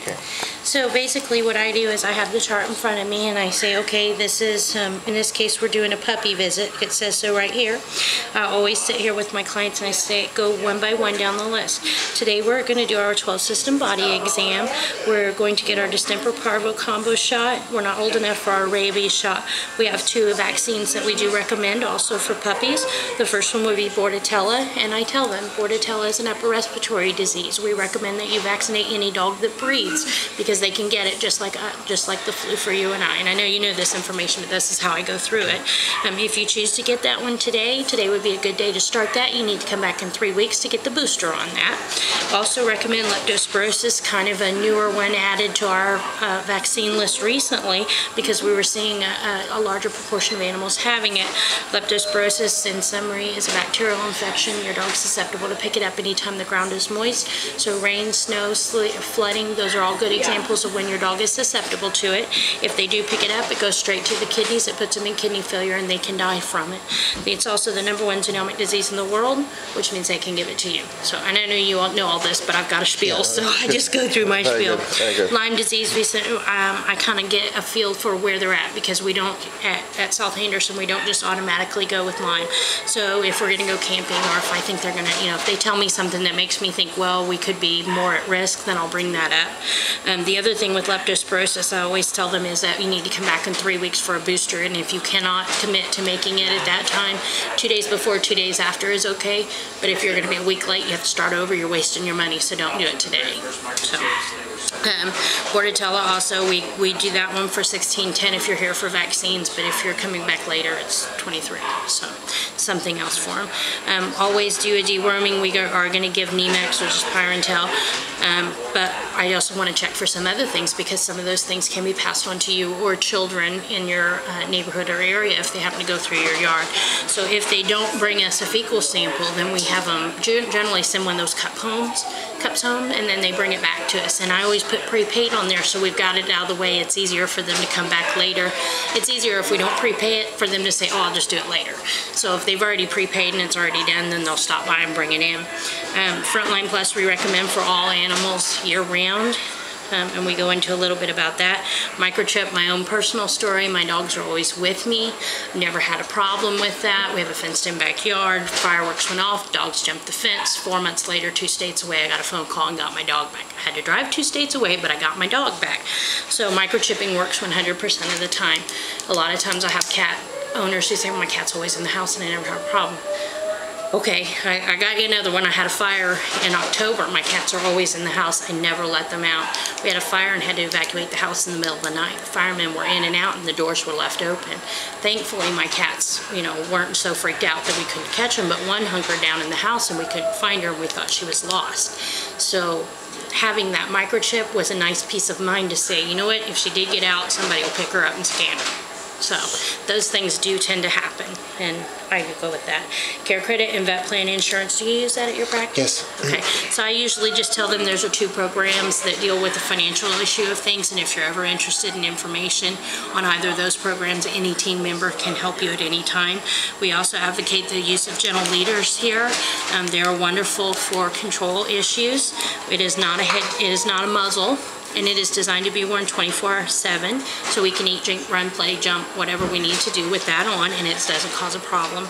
Okay. So basically what I do is I have the chart in front of me and I say, okay, this is, in this case, we're doing a puppy visit. It says so right here. I always sit here with my clients and I say, go one by one down the list. Today we're going to do our 12-system body exam. We're going to get our distemper parvo combo shot. We're not old enough for our rabies shot. We have 2 vaccines that we do recommend also for puppies. The first one would be Bordetella, and I tell them Bordetella is an upper respiratory disease. We recommend that you vaccinate any dog that breathes because they can get it just like the flu for you and I. And I know you know this information, but this is how I go through it. If you choose to get that one today would be a good day to start that. You need to come back in 3 weeks to get the booster on that. Also recommend leptospirosis, kind of a newer one added to our vaccine list recently because we were seeing a larger proportion of animals having it. Leptospirosis, in summary, is a bacterial infection. Your dog's susceptible to pick it up anytime the ground is moist. So rain, snow, sleet, flooding, those are all good examples of when your dog is susceptible to it. If they do pick it up, it goes straight to the kidneys. It puts them in kidney failure and they can die from it. It's also the #1 zoonotic disease in the world, which means they can give it to you. So I know you all know all this, but I've got a spiel, so I just go through my spiel. Very good. Lyme disease, I kind of get a feel for where they're at because we don't, at South Anderson, we don't just automatically go with Lyme. So if we're going to go camping or if I think they're going to, if they tell me something that makes me think, well, we could be more at risk, then I'll bring that up. The other thing with leptospirosis, I always tell them is that you need to come back in 3 weeks for a booster, and if you cannot commit to making it at that time, 2 days before, 2 days after is okay, but if you're going to be a week late, you have to start over, you're wasting your money, so don't do it today. So. Bordetella also, we do that one for $16.10 if you're here for vaccines, but if you're coming back later, it's $23, so something else for them. Always do a deworming. We are going to give Nemex, which is Pyrantel, but I also want to check for some other things because some of those things can be passed on to you or children in your neighborhood or area if they happen to go through your yard. So if they don't bring us a fecal sample, then we have them generally send one of those cups home, and then they bring it back to us. And I always put prepaid on there so we've got it out of the way. It's easier for them to come back later. It's easier if we don't prepay it for them to say, oh, I'll just do it later. So if they've already prepaid and it's already done, then they'll stop by and bring it in. Frontline Plus we recommend for all animals year round. And we go into a little bit about that. Microchip, my own personal story. My dogs are always with me. Never had a problem with that. We have a fenced-in backyard. Fireworks went off. Dogs jumped the fence. 4 months later, 2 states away, I got a phone call and got my dog back. I had to drive 2 states away, but I got my dog back. So microchipping works 100% of the time. A lot of times I have cat owners who say, well, my cat's always in the house and I never have a problem. Okay, I got you another one. I had a fire in October. My cats are always in the house. I never let them out. We had a fire and had to evacuate the house in the middle of the night. The firemen were in and out and the doors were left open. Thankfully, my cats, weren't so freaked out that we couldn't catch them, but one hunkered down in the house and we couldn't find her and we thought she was lost. So having that microchip was a nice peace of mind to say, you know what, if she did get out, somebody will pick her up and scan her. So those things do tend to happen, and I could go with that. Care Credit and Vet Plan Insurance, do you use that at your practice? Yes. Okay, so I usually just tell them there's 2 programs that deal with the financial issue of things, and if you're ever interested in information on either of those programs, any team member can help you at any time. We also advocate the use of gentle leaders here. They're wonderful for control issues. It is not a muzzle. And it is designed to be worn 24/7, so we can eat, drink, run, play, jump, whatever we need to do with that on, and it doesn't cause a problem.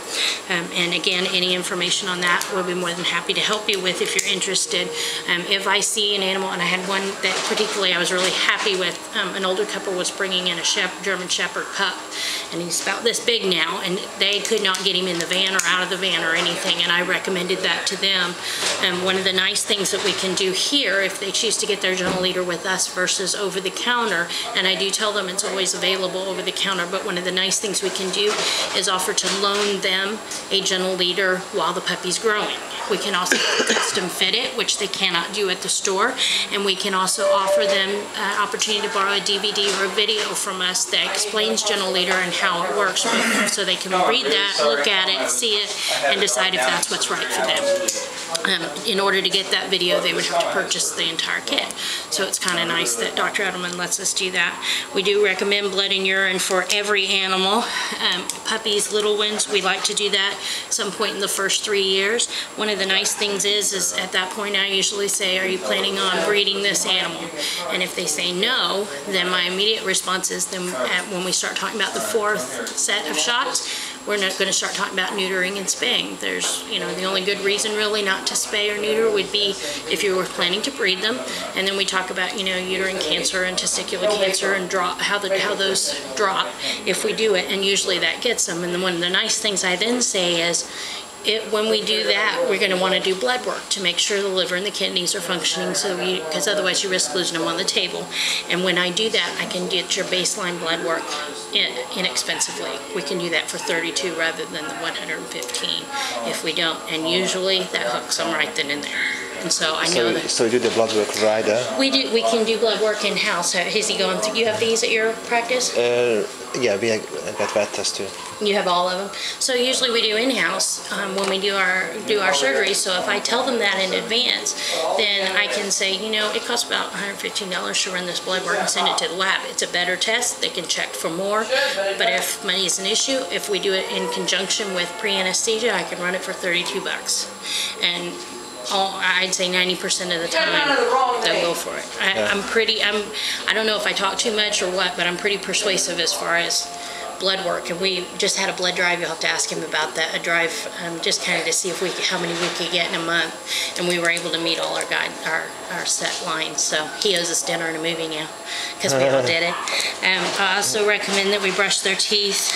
And again, any information on that, we'll be more than happy to help you with if you're interested. If I see an animal, and I had one that particularly I was really happy with, an older couple was bringing in a German Shepherd pup, and he's about this big now, and they could not get him in the van or out of the van or anything, and I recommended that to them. One of the nice things that we can do here, if they choose to get their gentle leader with us versus over the counter, and I do tell them it's always available over the counter, but one of the nice things we can do is offer to loan them a gentle leader while the puppy's growing. We can also custom fit it, which they cannot do at the store, and we can also offer them an opportunity to borrow a DVD or a video from us that explains gentle leader and how it works with them, so they can read that, look at it, see it, and decide if that's what's right for them. In order to get that video, they would have to purchase the entire kit. So it's kind of nice that Dr. Edelman lets us do that. We do recommend blood and urine for every animal. Puppies, little ones, we like to do that at some point in the first 3 years. One of the nice things is at that point I usually say, are you planning on breeding this animal? And if they say no, then my immediate response is then when we start talking about the 4th set of shots, we're not going to start talking about neutering and spaying. There's, the only good reason really not to spay or neuter would be if you were planning to breed them. And then we talk about, uterine cancer and testicular cancer and how those drop if we do it. And usually that gets them. And then one of the nice things I then say is, when we do that, we're going to want to do blood work to make sure the liver and the kidneys are functioning, because otherwise you risk losing them on the table. And when I do that, I can get your baseline blood work inexpensively. We can do that for $32 rather than the $115 if we don't. And usually that hooks them right then and there. And so I know that. So you do the blood work right there? We do. We can do blood work in house. Is he going through? You have these at your practice? Yeah, we got vet tests too. You have all of them. So usually we do in house when we do our surgery. So if I tell them that in advance, then I can say, it costs about $115 to run this blood work and send it to the lab. It's a better test. They can check for more. But if money is an issue, if we do it in conjunction with pre-anesthesia, I can run it for $32. And I'd say 90% of the time they'll go for it. I don't know if I talk too much or what, but I'm pretty persuasive as far as blood work. And we just had a blood drive. You'll have to ask him about that. A drive just kind of to see how many we could get in a month. And we were able to meet all our set lines. So he owes us dinner and a movie now because we all did it. I also recommend that we brush their teeth